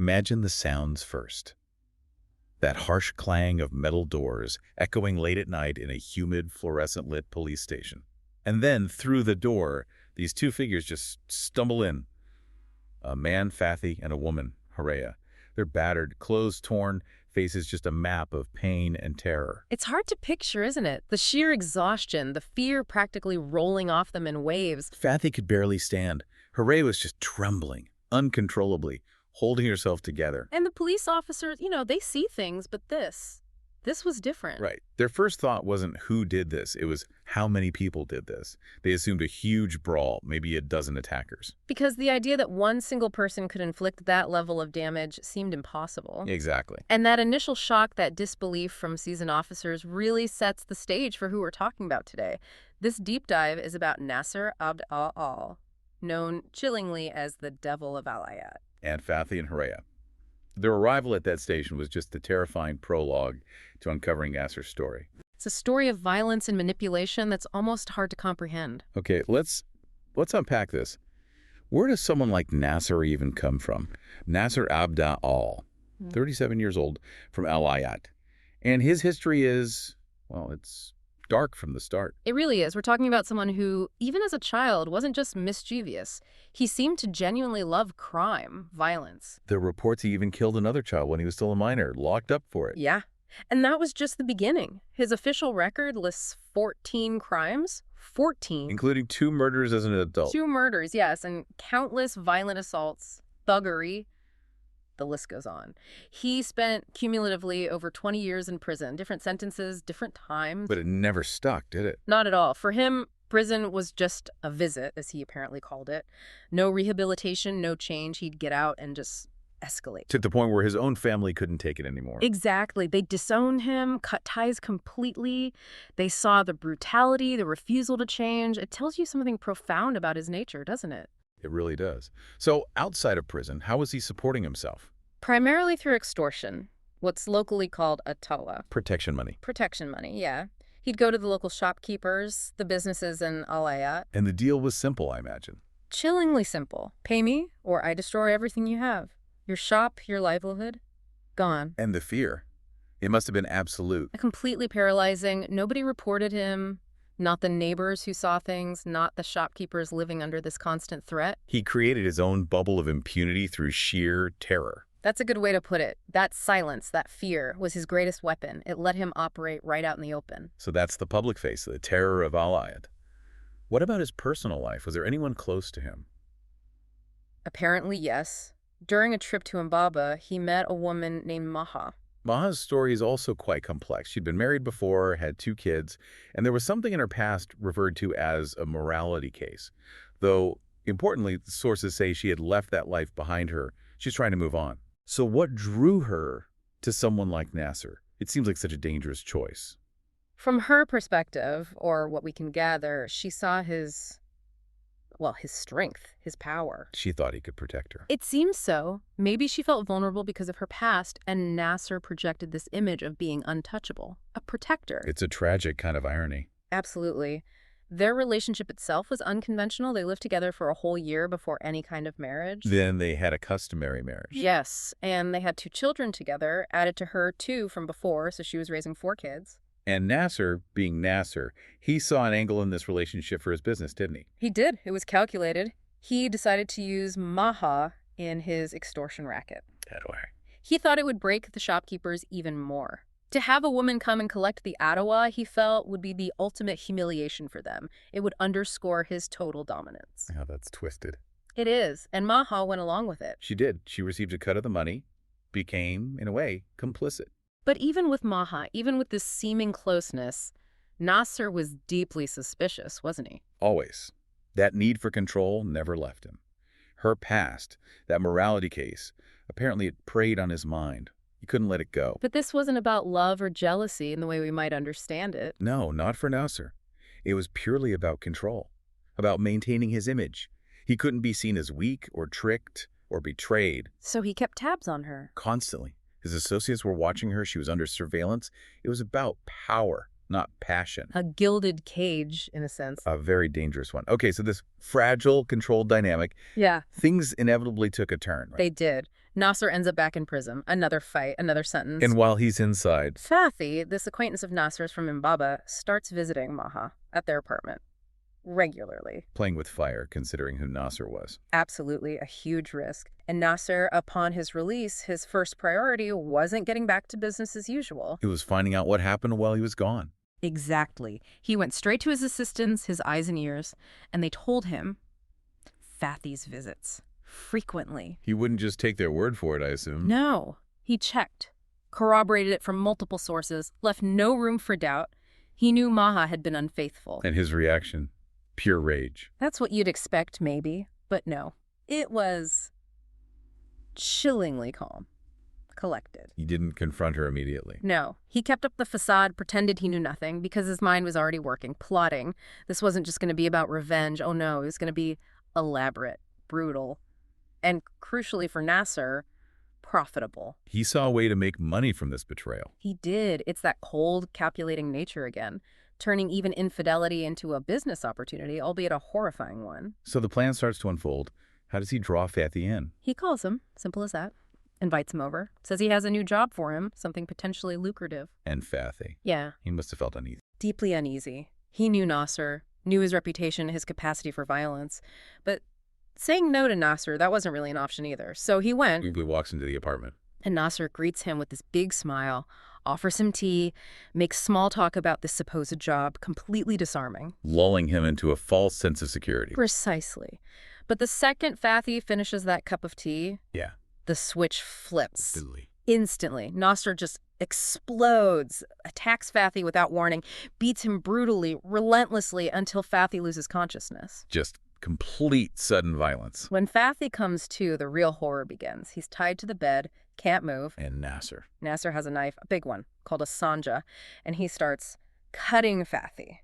Imagine the sounds first. That harsh clang of metal doors echoing late at night in a humid, fluorescent-lit police station. And then, through the door, these two figures just stumble in. A man, Fathy, and a woman, Horreya. They're battered, clothes torn, faces just a map of pain and terror. It's hard to picture, isn't it? The sheer exhaustion, the fear practically rolling off them in waves. Fathy could barely stand. Horreya was just trembling, uncontrollably, holding herself together. And the police officers, they see things, but this was different. Right. Their first thought wasn't who did this. It was how many people did this. They assumed a huge brawl, maybe a dozen attackers. Because the idea that one single person could inflict that level of damage seemed impossible. Exactly. And that initial shock, that disbelief from seasoned officers really sets the stage for who we're talking about today. This deep dive is about Nasser Abdel Aal, known chillingly as the Devil of Al-Ayyat. And Fathy and Horreya. Their arrival at that station was just the terrifying prologue to uncovering Nasser's story. It's a story of violence and manipulation that's almost hard to comprehend. Okay, let's unpack this. Where does someone like Nasser even come from? Nasser Abdel Aal, 37 years old, from Al-Ayyat. And his history is, well, it's dark from the start. It really is. We're talking about someone who, even as a child, wasn't just mischievous. He seemed to genuinely love crime, violence. There are reports he even killed another child when he was still a minor, locked up for it. Yeah. And that was just the beginning. His official record lists 14 crimes. 14. Including 2 murders as an adult. 2 murders, yes, and countless violent assaults, thuggery. The list goes on. He spent cumulatively over 20 years in prison, different sentences, different times. But it never stuck, did it? Not at all. For him, prison was just a visit, as he apparently called it. No rehabilitation, no change. He'd get out and just escalate. To the point where his own family couldn't take it anymore. Exactly. They disowned him, cut ties completely. They saw the brutality, the refusal to change. It tells you something profound about his nature, doesn't it? It really does. So outside of prison, how was he supporting himself? Primarily through extortion, what's locally called a toa. Protection money. Protection money, yeah. He'd go to the local shopkeepers, the businesses in Al-Ayyat. And the deal was simple, I imagine. Chillingly simple. Pay me, or I destroy everything you have. Your shop, your livelihood, gone. And the fear. It must have been absolute. Completely paralyzing. Nobody reported him. Not the neighbors who saw things, not the shopkeepers living under this constant threat. He created his own bubble of impunity through sheer terror. That's a good way to put it. That silence, that fear, was his greatest weapon. It let him operate right out in the open. So that's the public face, the terror of Al-Ayyat. What about his personal life? Was there anyone close to him? Apparently, yes. During a trip to Mbaba, he met a woman named Maha. Maha's story is also quite complex. She'd been married before, had 2 kids, and there was something in her past referred to as a morality case. Though, importantly, the sources say she had left that life behind her. She's trying to move on. So what drew her to someone like Nasser? It seems like such a dangerous choice. From her perspective, or what we can gather, she saw his strength, his power. She thought he could protect her. It seems so. Maybe she felt vulnerable because of her past, and Nasser projected this image of being untouchable, a protector. It's a tragic kind of irony. Absolutely. Their relationship itself was unconventional. They lived together for a whole year before any kind of marriage. Then they had a customary marriage. Yes, and they had 2 children together, added to her 2 from before, so she was raising 4 kids. And Nasser, being Nasser, he saw an angle in this relationship for his business, didn't he? He did. It was calculated. He decided to use Maha in his extortion racket. That way. He thought it would break the shopkeepers even more. To have a woman come and collect the Atawa, he felt, would be the ultimate humiliation for them. It would underscore his total dominance. Oh, that's twisted. It is, and Maha went along with it. She did. She received a cut of the money, became, in a way, complicit. But even with Maha, even with this seeming closeness, Nasser was deeply suspicious, wasn't he? Always. That need for control never left him. Her past, that morality case, apparently it preyed on his mind. He couldn't let it go. But this wasn't about love or jealousy in the way we might understand it. No, not for Nasser. It was purely about control, about maintaining his image. He couldn't be seen as weak or tricked or betrayed. So he kept tabs on her. Constantly. His associates were watching her. She was under surveillance. It was about power, not passion. A gilded cage, in a sense. A very dangerous one. Okay, so this fragile, controlled dynamic. Yeah. Things inevitably took a turn, right? They did. Nasser ends up back in prison. Another fight, another sentence. And while he's inside, Fathy, this acquaintance of Nasser's from Mbaba, starts visiting Maha at their apartment regularly. playing with fire, considering who Nasser was. Absolutely a huge risk. And Nasser, upon his release, his first priority wasn't getting back to business as usual. It was finding out what happened while he was gone. Exactly. He went straight to his assistants, his eyes and ears, and they told him Fathy's visits. Frequently. He wouldn't just take their word for it, I assume. No. He checked, corroborated it from multiple sources, left no room for doubt. He knew Maha had been unfaithful. And his reaction? Pure rage. That's what you'd expect, maybe. But no. It was chillingly calm. Collected. He didn't confront her immediately. No. He kept up the facade, pretended he knew nothing, because his mind was already working, plotting. This wasn't just going to be about revenge. Oh no, it was going to be elaborate, brutal, and crucially for Nasser, profitable. He saw a way to make money from this betrayal. He did. It's that cold, calculating nature again, turning even infidelity into a business opportunity, albeit a horrifying one. So the plan starts to unfold. How does he draw Fathy in? He calls him, simple as that, invites him over, says he has a new job for him, something potentially lucrative. And Fathy. Yeah. He must have felt uneasy. Deeply uneasy. He knew Nasser, knew his reputation, his capacity for violence, but saying no to Nasser, that wasn't really an option either. So he went. He walks into the apartment. And Nasser greets him with this big smile, offers him tea, makes small talk about this supposed job, completely disarming. Lulling him into a false sense of security. Precisely. But the second Fathy finishes that cup of tea, Yeah. the switch flips. Instantly. Nasser just explodes, attacks Fathy without warning, beats him brutally, relentlessly, until Fathy loses consciousness. Just complete sudden violence. When Fathy comes to, the real horror begins. He's tied to the bed, can't move. And Nasser. Nasser has a knife, a big one, called a sanja, and he starts cutting Fathy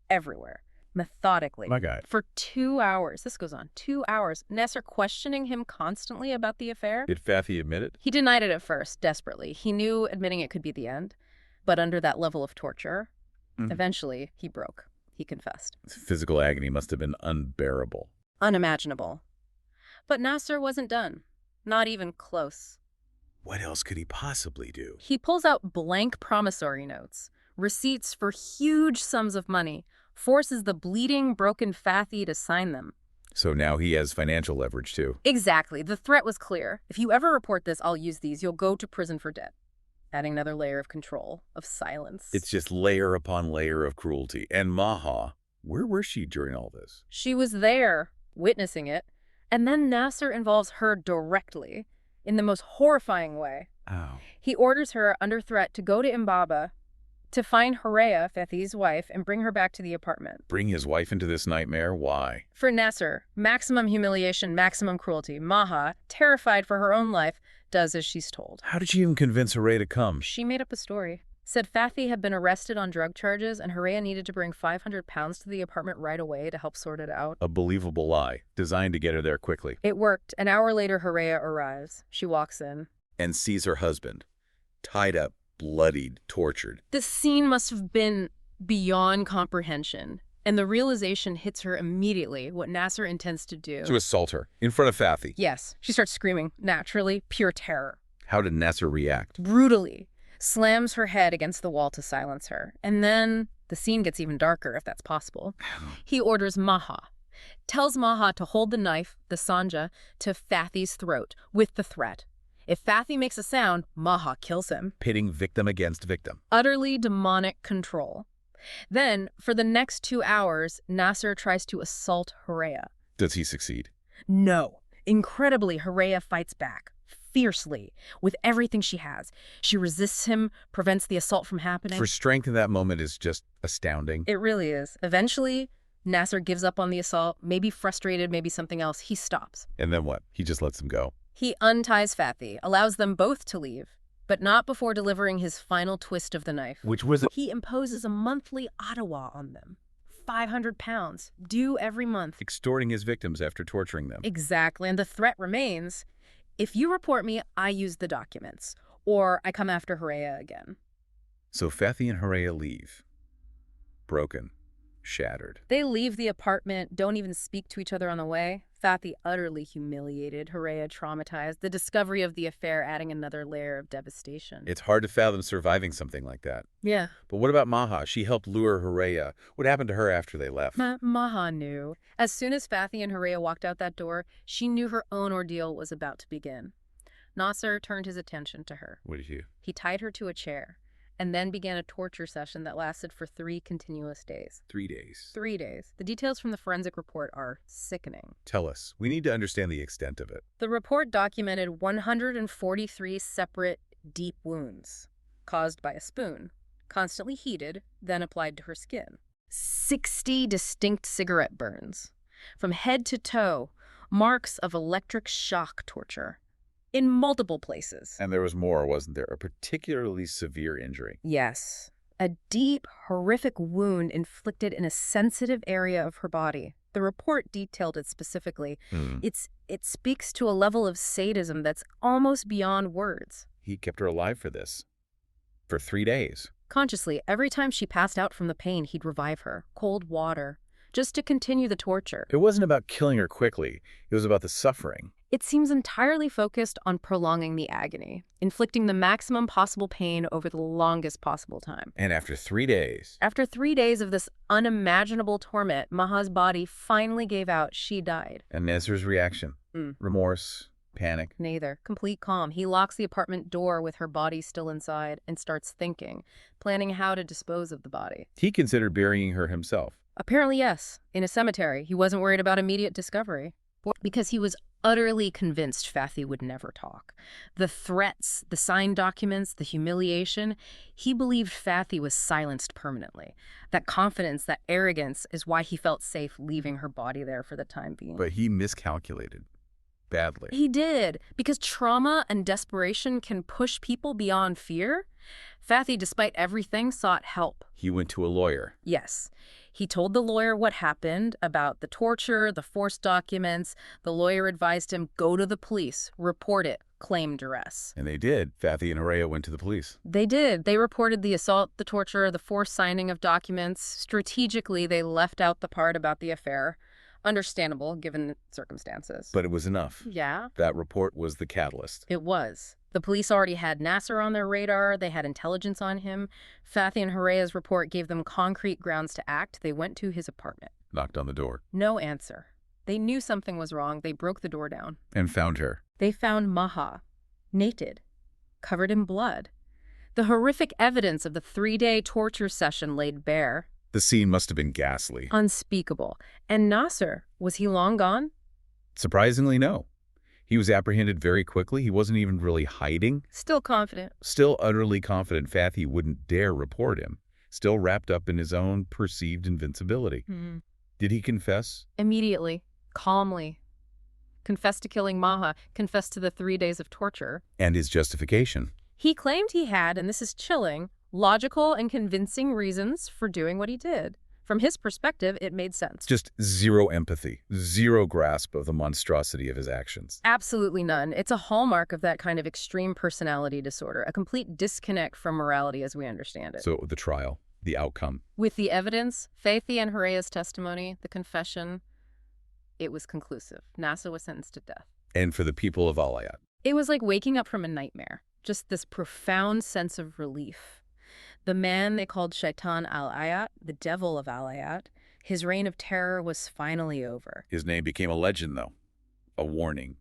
everywhere, methodically. My guy. For 2 hours. This goes on 2 hours. Nasser questioning him constantly about the affair. Did Fathy admit it? He denied it at first, desperately. He knew admitting it could be the end, but under that level of torture, eventually he broke. He confessed. Physical agony must have been unbearable. Unimaginable. But Nasser wasn't done. Not even close. What else could he possibly do? He pulls out blank promissory notes, receipts for huge sums of money, forces the bleeding, broken Fathy to sign them. So now he has financial leverage too. Exactly. The threat was clear. If you ever report this, I'll use these. You'll go to prison for debt. Adding another layer of control, of silence. It's just layer upon layer of cruelty. And Maha, where was she during all this? She was there, witnessing it. And then Nasser involves her directly, in the most horrifying way. Oh. He orders her, under threat, to go to Mbaba, to find Horreya, Fathy's wife, and bring her back to the apartment. Bring his wife into this nightmare? Why? For Nasser, maximum humiliation, maximum cruelty. Maha, terrified for her own life, does as she's told. How did she even convince Horreya to come? She made up a story. Said Fathy had been arrested on drug charges and Horreya needed to bring 500 pounds to the apartment right away to help sort it out. A believable lie, designed to get her there quickly. It worked. An hour later, Horreya arrives. She walks in. And sees her husband, tied up, bloodied, tortured. The scene must have been beyond comprehension. And the realization hits her immediately what Nasser intends to do. To assault her, in front of Fathy. Yes. She starts screaming, naturally, pure terror. How did Nasser react? Brutally. Slams her head against the wall to silence her. And then the scene gets even darker, if that's possible. He orders Maha. Tells Maha to hold the knife, the sanja, to Fathy's throat, with the threat. If Fathy makes a sound, Maha kills him. Pitting victim against victim. Utterly demonic control. Then, for the next 2 hours, Nasser tries to assault Horreya. Does he succeed? No. Incredibly, Horreya fights back. Fiercely, with everything she has. She resists him, prevents the assault from happening. For strength in that moment is just astounding. It really is. Eventually, Nasser gives up on the assault, maybe frustrated, maybe something else. He stops. And then what? He just lets him go. He unties Fathy, allows them both to leave, but not before delivering his final twist of the knife. Which was He imposes a monthly Ottawa on them. 500 pounds, due every month. extorting his victims after torturing them. Exactly, and the threat remains, if you report me, I use the documents, or I come after Horreya again. So Fathy and Horreya leave. Broken. Shattered. They leave the apartment, don't even speak to each other on the way. Fathy utterly humiliated, Horreya traumatized, the discovery of the affair adding another layer of devastation. It's hard to fathom surviving something like that. Yeah. But what about Maha? She helped lure Horreya. What happened to her after they left? Maha knew. As soon as Fathy and Horreya walked out that door, she knew her own ordeal was about to begin. Nasser turned his attention to her. What did you? He tied her to a chair and then began a torture session that lasted for 3 continuous days. 3 days. 3 days. The details from the forensic report are sickening. Tell us. We need to understand the extent of it. The report documented 143 separate deep wounds caused by a spoon, constantly heated, then applied to her skin. 60 distinct cigarette burns. From head to toe, marks of electric shock torture. In multiple places. And there was more, wasn't there? A particularly severe injury. Yes. A deep, horrific wound inflicted in a sensitive area of her body. The report detailed it specifically. It speaks to a level of sadism that's almost beyond words. He kept her alive for this. For 3 days. Consciously, every time she passed out from the pain, he'd revive her. Cold water. Just to continue the torture. It wasn't about killing her quickly. It was about the suffering. It seems entirely focused on prolonging the agony, inflicting the maximum possible pain over the longest possible time. And after 3 days... After 3 days of this unimaginable torment, Maha's body finally gave out. She died. And Nasser's reaction? Remorse? Panic? Neither. Complete calm. He locks the apartment door with her body still inside and starts thinking, planning how to dispose of the body. He considered burying her himself. Apparently, yes. In a cemetery. He wasn't worried about immediate discovery. Because he was utterly convinced Fathy would never talk. The threats, the signed documents, the humiliation, he believed Fathy was silenced permanently. That confidence, that arrogance is why he felt safe leaving her body there for the time being. But he miscalculated. Badly. He did, because trauma and desperation can push people beyond fear. Fathy, despite everything, sought help. He went to a lawyer. Yes. He told the lawyer what happened about the torture, the forced documents. The lawyer advised him, go to the police, report it, claim duress. And they did. Fathy and Horreya went to the police. They did. They reported the assault, the torture, the forced signing of documents. Strategically, they left out the part about the affair. Understandable, given the circumstances. But it was enough. Yeah. That report was the catalyst. It was. The police already had Nasser on their radar. They had intelligence on him. Fathy and Horreya's report gave them concrete grounds to act. They went to his apartment. Knocked on the door. No answer. They knew something was wrong. They broke the door down. And found her. They found Maha, naked, covered in blood. The horrific evidence of the 3-day torture session laid bare. The scene must have been ghastly. Unspeakable. And Nasser, was he long gone? Surprisingly, no. He was apprehended very quickly. He wasn't even really hiding. Still confident. Still utterly confident Fathy wouldn't dare report him. Still wrapped up in his own perceived invincibility. Did he confess? Immediately. Calmly. Confessed to killing Maha. Confessed to the 3 days of torture. And his justification. He claimed he had, and this is chilling, logical and convincing reasons for doing what he did. From his perspective, it made sense. Just zero empathy, zero grasp of the monstrosity of his actions. Absolutely none. It's a hallmark of that kind of extreme personality disorder, a complete disconnect from morality as we understand it. So the trial, the outcome. With the evidence, Fathy and Horreya's testimony, the confession, it was conclusive. Nasser was sentenced to death. And for the people of Al-Ayyat. It was like waking up from a nightmare. Just this profound sense of relief. The man they called Shaitan Al-Ayyat, the devil of Al-Ayyat, his reign of terror was finally over. His name became a legend, though. A warning.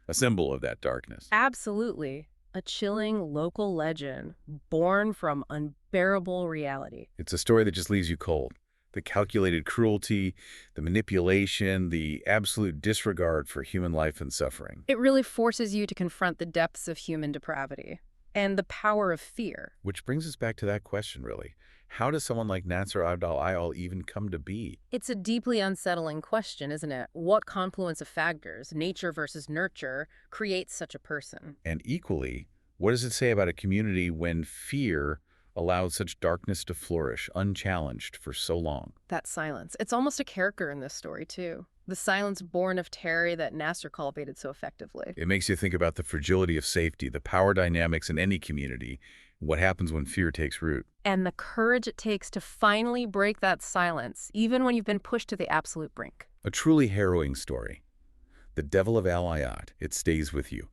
A symbol of that darkness. Absolutely. A chilling local legend born from unbearable reality. It's a story that just leaves you cold. The calculated cruelty, the manipulation, the absolute disregard for human life and suffering. It really forces you to confront the depths of human depravity. And the power of fear. Which brings us back to that question, really. How does someone like Nasser Abdel Aal even come to be? It's a deeply unsettling question, isn't it? What confluence of factors, nature versus nurture, creates such a person? And equally, what does it say about a community when fear allowed such darkness to flourish unchallenged for so long? That silence. It's almost a character in this story, too. The silence born of terror that Nasser cultivated so effectively. It makes you think about the fragility of safety, the power dynamics in any community, what happens when fear takes root. And the courage it takes to finally break that silence, even when you've been pushed to the absolute brink. A truly harrowing story. The devil of Al-Ayyat, it stays with you.